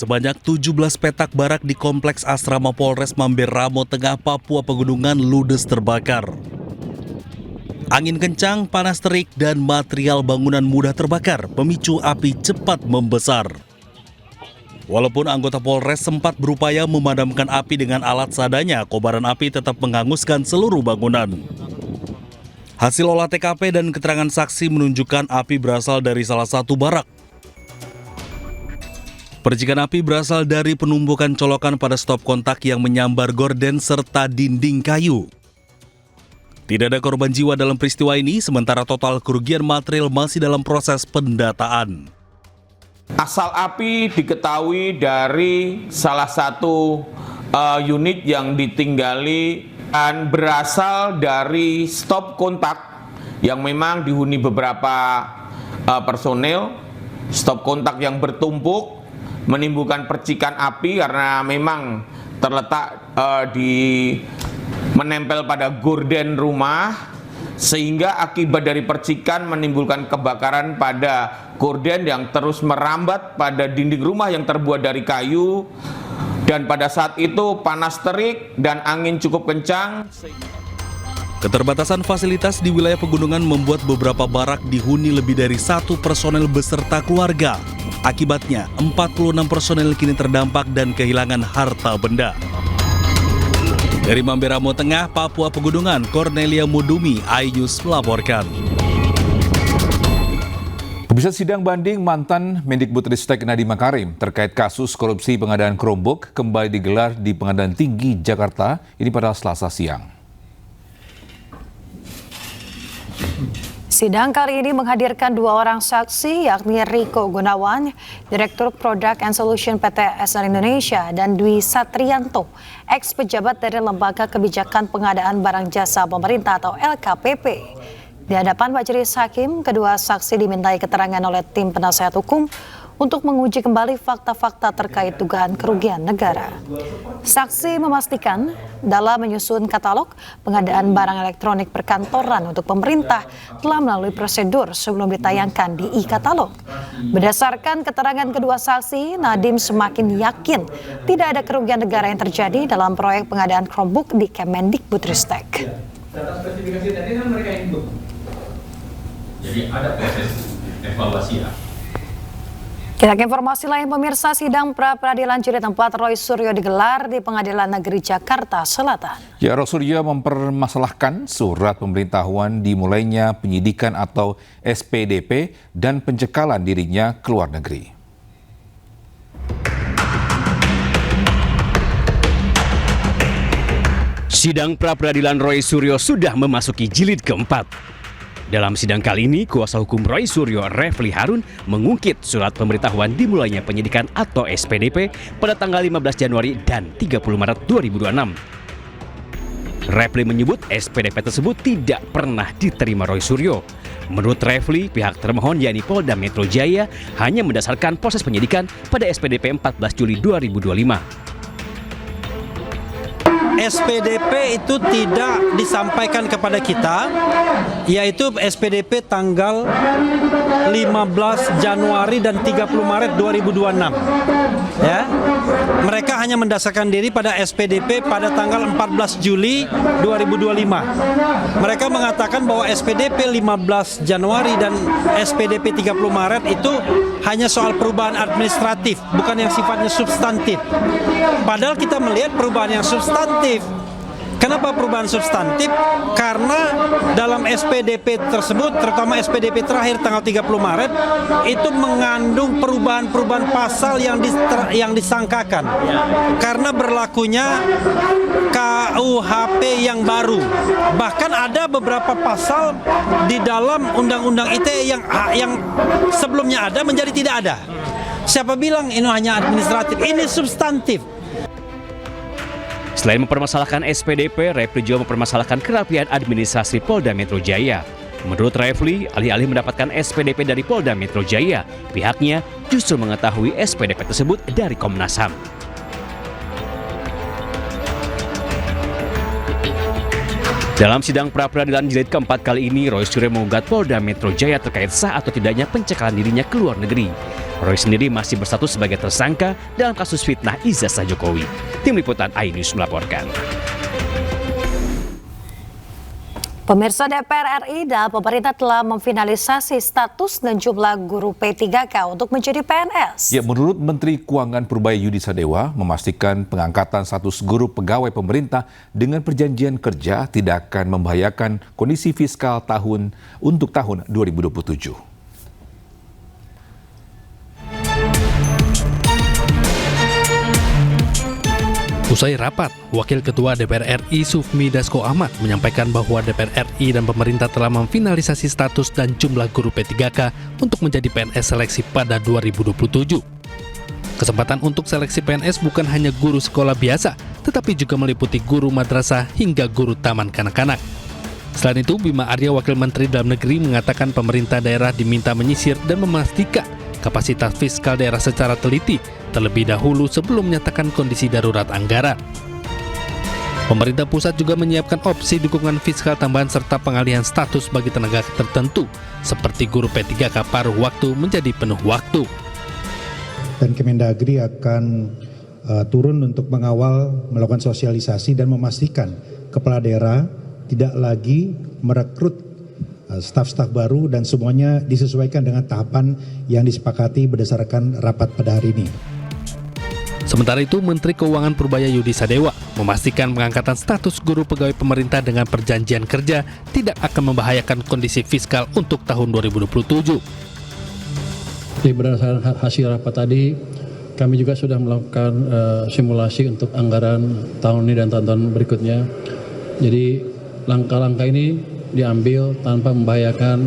Sebanyak 17 petak barak di Kompleks Asrama Polres Mamberamo Tengah, Papua Pegunungan ludes terbakar. Angin kencang, panas terik, dan material bangunan mudah terbakar memicu api cepat membesar. Walaupun anggota Polres sempat berupaya memadamkan api dengan alat seadanya, kobaran api tetap menghanguskan seluruh bangunan. Hasil olah TKP dan keterangan saksi menunjukkan api berasal dari salah satu barak. Percikan api berasal dari penumpukan colokan pada stop kontak yang menyambar gorden serta dinding kayu. Tidak ada korban jiwa dalam peristiwa ini, sementara total kerugian material masih dalam proses pendataan. Asal api diketahui dari salah satu unit yang ditinggali dan berasal dari stop kontak yang memang dihuni beberapa personel. Stop kontak yang bertumpuk menimbulkan percikan api karena memang terletak menempel pada gorden rumah, sehingga akibat dari percikan menimbulkan kebakaran pada gorden yang terus merambat pada dinding rumah yang terbuat dari kayu. Dan pada saat itu panas terik dan angin cukup kencang. Keterbatasan fasilitas di wilayah pegunungan membuat beberapa barak dihuni lebih dari 1 personel beserta keluarga. Akibatnya, 46 personel kini terdampak dan kehilangan harta benda. Dari Mamberamo Tengah, Papua Pegunungan, Cornelia Mudumi, iNews melaporkan. Pemirsa, sidang banding mantan Mendikbudristek Nadiem Makarim terkait kasus korupsi pengadaan Chromebook kembali digelar di Pengadilan Tinggi Jakarta ini pada Selasa siang. Sidang kali ini menghadirkan 2 orang saksi, yakni Riko Gunawan, Direktur Product and Solution PT SR Indonesia, dan Dwi Satrianto, ex-pejabat dari Lembaga Kebijakan Pengadaan Barang Jasa Pemerintah atau LKPP. Di hadapan Majelis Hakim, kedua saksi dimintai keterangan oleh tim penasehat hukum untuk menguji kembali fakta-fakta terkait dugaan kerugian negara. Saksi memastikan dalam menyusun katalog pengadaan barang elektronik perkantoran untuk pemerintah telah melalui prosedur sebelum ditayangkan di e-katalog. Berdasarkan keterangan kedua saksi, Nadiem semakin yakin tidak ada kerugian negara yang terjadi dalam proyek pengadaan Chromebook di Kemendikbudristek. Data spesifikasi tadi kan mereka input. Jadi ada proses evaluasi ya. Kita ke informasi lain, pemirsa, sidang pra-peradilan jilid 4 Roy Suryo digelar di Pengadilan Negeri Jakarta Selatan. Ya, Roy Suryo mempermasalahkan surat pemberitahuan dimulainya penyidikan atau SPDP dan pencekalan dirinya ke luar negeri. Sidang pra-peradilan Roy Suryo sudah memasuki jilid keempat. Dalam sidang kali ini, kuasa hukum Roy Suryo, Refli Harun, mengungkit surat pemberitahuan dimulainya penyidikan atau SPDP pada tanggal 15 Januari dan 30 Maret 2026. Refli menyebut SPDP tersebut tidak pernah diterima Roy Suryo. Menurut Refli, pihak termohon yakni Polda Metro Jaya hanya mendasarkan proses penyidikan pada SPDP 14 Juli 2025. SPDP itu tidak disampaikan kepada kita, yaitu SPDP tanggal 15 Januari dan 30 Maret 2026. Ya, mereka hanya mendasarkan diri pada SPDP pada tanggal 14 Juli 2025. Mereka mengatakan bahwa SPDP 15 Januari dan SPDP 30 Maret itu hanya soal perubahan administratif, bukan yang sifatnya substantif. Padahal kita melihat perubahan yang substantif. Kenapa perubahan substantif? Karena dalam SPDP tersebut, terutama SPDP terakhir tanggal 30 Maret, itu mengandung perubahan-perubahan pasal yang disangkakan. Karena berlakunya KUHP yang baru. Bahkan ada beberapa pasal di dalam Undang-Undang ITE yang sebelumnya ada menjadi tidak ada. Siapa bilang ini hanya administratif? Ini substantif. Selain mempermasalahkan SPDP, Refli juga mempermasalahkan kerapian administrasi Polda Metro Jaya. Menurut Refli, alih-alih mendapatkan SPDP dari Polda Metro Jaya, pihaknya justru mengetahui SPDP tersebut dari Komnas HAM. Dalam sidang pra-peradilan jilid keempat kali ini, Roy Suryo menggugat Polda Metro Jaya terkait sah atau tidaknya pencekalan dirinya ke luar negeri. Roy sendiri masih berstatus sebagai tersangka dalam kasus fitnah ijazah Jokowi. Tim Liputan iNews melaporkan. Pemirsa, DPR RI dan pemerintah telah memfinalisasi status dan jumlah guru P3K untuk menjadi PNS. Ya, menurut Menteri Keuangan Purbaya Yudi Sadewa, memastikan pengangkatan status guru pegawai pemerintah dengan perjanjian kerja tidak akan membahayakan kondisi fiskal untuk tahun 2027. Usai rapat, Wakil Ketua DPR RI Sufmi Dasko Ahmad menyampaikan bahwa DPR RI dan pemerintah telah memfinalisasi status dan jumlah guru P3K untuk menjadi PNS seleksi pada 2027. Kesempatan untuk seleksi PNS bukan hanya guru sekolah biasa, tetapi juga meliputi guru madrasah hingga guru taman kanak-kanak. Selain itu, Bima Arya, Wakil Menteri Dalam Negeri, mengatakan pemerintah daerah diminta menyisir dan memastikan kapasitas fiskal daerah secara teliti terlebih dahulu sebelum menyatakan kondisi darurat anggaran. Pemerintah pusat juga menyiapkan opsi dukungan fiskal tambahan serta pengalihan status bagi tenaga tertentu seperti guru P3K paruh waktu menjadi penuh waktu. Dan Kemendagri akan turun untuk mengawal, melakukan sosialisasi dan memastikan kepala daerah tidak lagi merekrut staf-staf baru dan semuanya disesuaikan dengan tahapan yang disepakati berdasarkan rapat pada hari ini. Sementara itu, Menteri Keuangan Purbaya Yudi Sadewa memastikan pengangkatan status guru pegawai pemerintah dengan perjanjian kerja tidak akan membahayakan kondisi fiskal untuk tahun 2027. Jadi berdasarkan hasil rapat tadi, kami juga sudah melakukan simulasi untuk anggaran tahun ini dan tahun-tahun berikutnya. Jadi langkah-langkah ini diambil tanpa membahayakan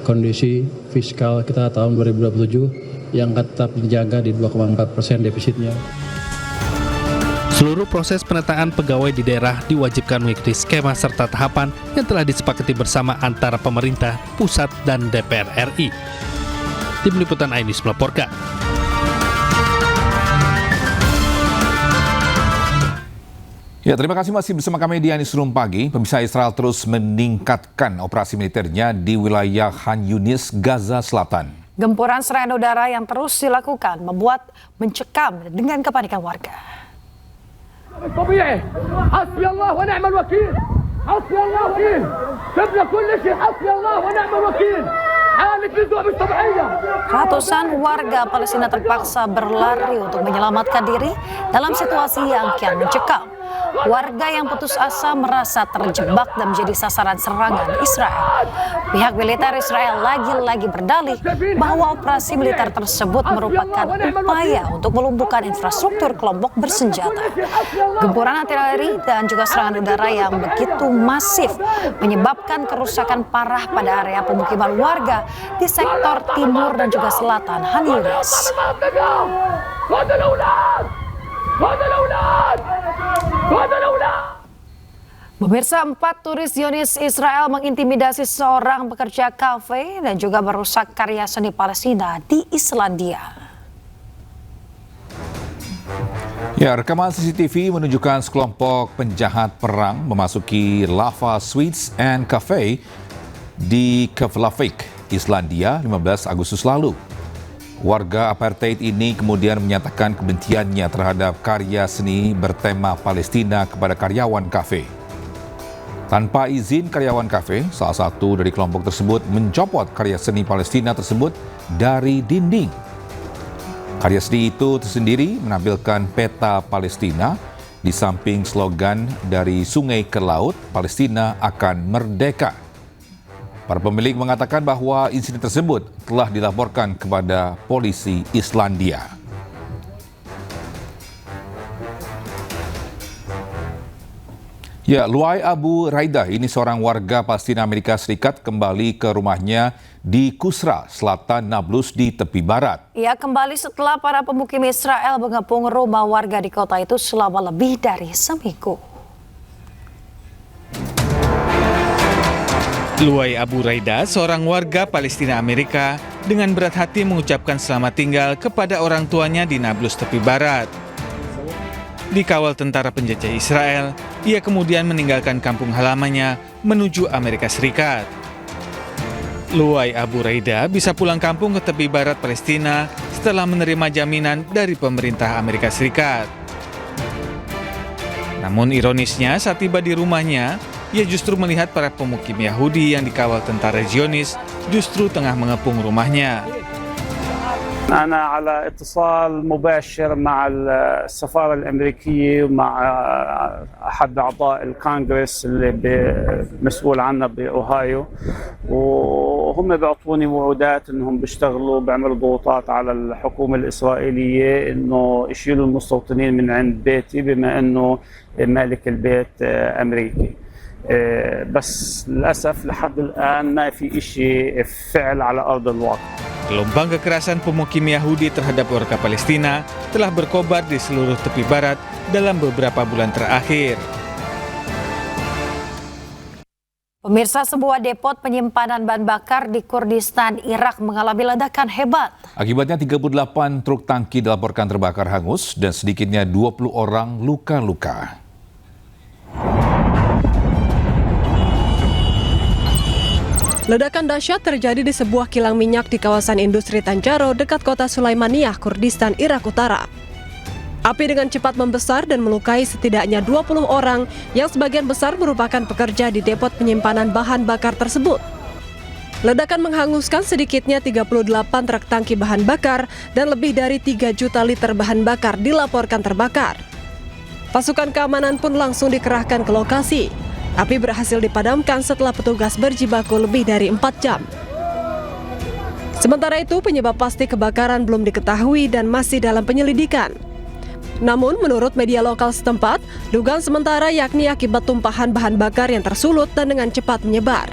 kondisi fiskal kita tahun 2027 yang tetap dijaga di 2,4% defisitnya. Seluruh proses penataan pegawai di daerah diwajibkan mengikuti skema serta tahapan yang telah disepakati bersama antara pemerintah, pusat, dan DPR RI. Tim Liputan iNews melaporkan. Ya, terima kasih masih bersama kami di Newsroom Pagi. Pemirsa, Israel terus meningkatkan operasi militernya di wilayah Khan Yunis, Gaza Selatan. Gempuran serangan udara yang terus dilakukan membuat mencekam dengan kepanikan warga. Ratusan warga Palestina terpaksa berlari untuk menyelamatkan diri dalam situasi yang kian mencekam. Warga yang putus asa merasa terjebak dan menjadi sasaran serangan Israel. Pihak militer Israel lagi-lagi berdalih bahwa operasi militer tersebut merupakan upaya untuk melumpuhkan infrastruktur kelompok bersenjata. Gempuran artileri dan juga serangan udara yang begitu masif menyebabkan kerusakan parah pada area pemukiman warga di sektor timur dan juga selatan Khan Yunis. Pemirsa, 4 turis Zionis Israel mengintimidasi seorang pekerja kafe dan juga merusak karya seni Palestina di Islandia. Ya, rekaman CCTV menunjukkan sekelompok penjahat perang memasuki Lava Suites and Cafe di Keflavik, Islandia, 15 Agustus lalu. Warga apartheid ini kemudian menyatakan kebenciannya terhadap karya seni bertema Palestina kepada karyawan kafe. Tanpa izin karyawan kafe, salah satu dari kelompok tersebut mencopot karya seni Palestina tersebut dari dinding. Karya seni itu tersendiri menampilkan peta Palestina di samping slogan dari sungai ke laut, Palestina akan merdeka. Para pemilik mengatakan bahwa insiden tersebut telah dilaporkan kepada polisi Islandia. Ya, Luai Abu Raida, ini seorang warga Palestina Amerika Serikat, kembali ke rumahnya di Kusra, selatan Nablus di tepi barat. Ia kembali setelah para pemukim Israel mengepung rumah warga di kota itu selama lebih dari seminggu. Luai Abu Raida, seorang warga Palestina Amerika, dengan berat hati mengucapkan selamat tinggal kepada orang tuanya di Nablus tepi barat. Dikawal tentara penjajah Israel, ia kemudian meninggalkan kampung halamannya menuju Amerika Serikat. Luai Abu Raida bisa pulang kampung ke tepi barat Palestina setelah menerima jaminan dari pemerintah Amerika Serikat. Namun ironisnya saat tiba di rumahnya, ia justru melihat para pemukim Yahudi yang dikawal tentara Zionis justru tengah mengepung rumahnya. أنا على اتصال مباشر مع السفارة الأمريكية ومع أحد أعضاء الكونغرس اللي مسؤول عنا بأوهايو، وهم بيعطوني وعودات إنهم بيشتغلوا بيعملوا ضغوطات على الحكومة الإسرائيلية إنه يشيلوا المستوطنين من عند بيتي بما إنه مالك البيت أمريكي. بس للأسف لحد الآن ما في إشي فعل على أرض الواقع. Gelombang kekerasan pemukim Yahudi terhadap warga Palestina telah berkobar di seluruh tepi barat dalam beberapa bulan terakhir. Pemirsa, sebuah depot penyimpanan bahan bakar di Kurdistan, Irak mengalami ledakan hebat. Akibatnya 38 truk tangki dilaporkan terbakar hangus dan sedikitnya 20 orang luka-luka. Ledakan dahsyat terjadi di sebuah kilang minyak di kawasan industri Tanjaro dekat kota Sulaimaniyah, Kurdistan, Irak Utara. Api dengan cepat membesar dan melukai setidaknya 20 orang yang sebagian besar merupakan pekerja di depot penyimpanan bahan bakar tersebut. Ledakan menghanguskan sedikitnya 38 truk tangki bahan bakar dan lebih dari 3 juta liter bahan bakar dilaporkan terbakar. Pasukan keamanan pun langsung dikerahkan ke lokasi. Api berhasil dipadamkan setelah petugas berjibaku lebih dari 4 jam. Sementara itu, penyebab pasti kebakaran belum diketahui dan masih dalam penyelidikan. Namun, menurut media lokal setempat, dugaan sementara yakni akibat tumpahan bahan bakar yang tersulut dan dengan cepat menyebar.